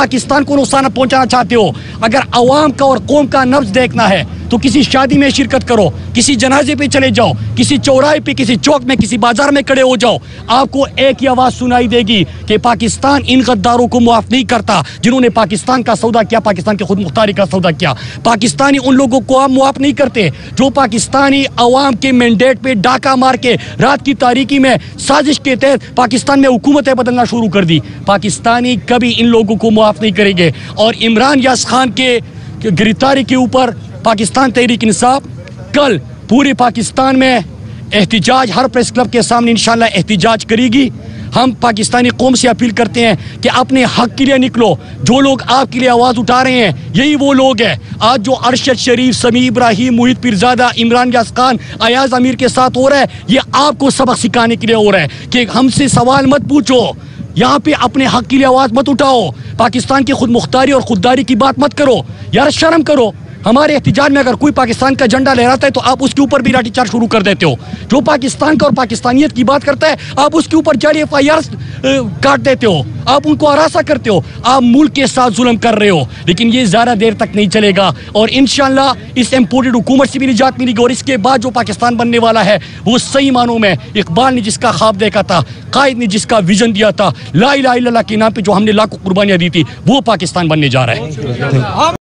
पाकिस्तान को नुकसान पहुंचाना चाहते हो, अगर अवाम का और कौम का नब्ज देखना है तो किसी शादी में शिरकत करो, किसी जनाजे पे चले जाओ, किसी चौराहे पे, किसी चौक में, किसी बाजार में खड़े हो जाओ, आपको एक ही आवाज सुनाई देगी कि पाकिस्तान इन गद्दारों को मुआफ नहीं करता जिन्होंने पाकिस्तान का सौदा किया, पाकिस्तान की खुद मुख्तारी का सौदा किया। पाकिस्तानी उन लोगों को आप मुआफ नहीं करते जो पाकिस्तानी अवाम के मैंडेट पे डाका मार के रात की तारीकी में साजिश के तहत पाकिस्तान में हुकूमतें बदलना शुरू कर दी। पाकिस्तानी कभी इन लोगों को मुआफ नहीं करेंगे। और इमरान यास खान के गिरफ्तारी के ऊपर पाकिस्तान तहरीक इंसाफ कल पूरे पाकिस्तान में एहतिजाज, हर प्रेस क्लब के सामने इंशाल्लाह एहतिजाज करेगी। हम पाकिस्तानी कौम से अपील करते हैं कि अपने हक के लिए निकलो। जो लोग आपके लिए आवाज़ उठा रहे हैं यही वो लोग हैं। आज जो अरशद शरीफ, समी इब्राहिम, मोहित पीरजादा, इमरान यास खान, अयाज अमीर के साथ हो रहा है, ये आपको सबक सिखाने के लिए हो रहा है कि हमसे सवाल मत पूछो, यहाँ पे अपने हक के लिए आवाज़ मत उठाओ, पाकिस्तान की खुद मुख्तारी और खुददारी की बात मत करो। यार शर्म करो। हमारे एहतिजाज में अगर कोई पाकिस्तान का झंडा लहराता है तो आप उसके ऊपर भी लाठीचार्ज शुरू कर देते हो। जो पाकिस्तान का और पाकिस्तानियत की बात करता है आप उसके ऊपर जाली FIR काट देते हो, आप उनको हरासा करते हो। आप मुल्क के साथ जुल्म कर रहे हो, लेकिन ये ज़्यादा देर तक नहीं चलेगा और इंशाल्लाह इस इम्पोर्टेड हुकूमत से भी निजात मिलेगी। और इसके बाद जो पाकिस्तान बनने वाला है वो सही मानों में इकबाल ने जिसका ख्वाब देखा था, कायद ने जिसका विजन दिया था, ला इलाहा इल्लल्लाह के नाम पे जो हमने लाखों कुर्बानियाँ दी थी, वो पाकिस्तान बनने जा रहा है।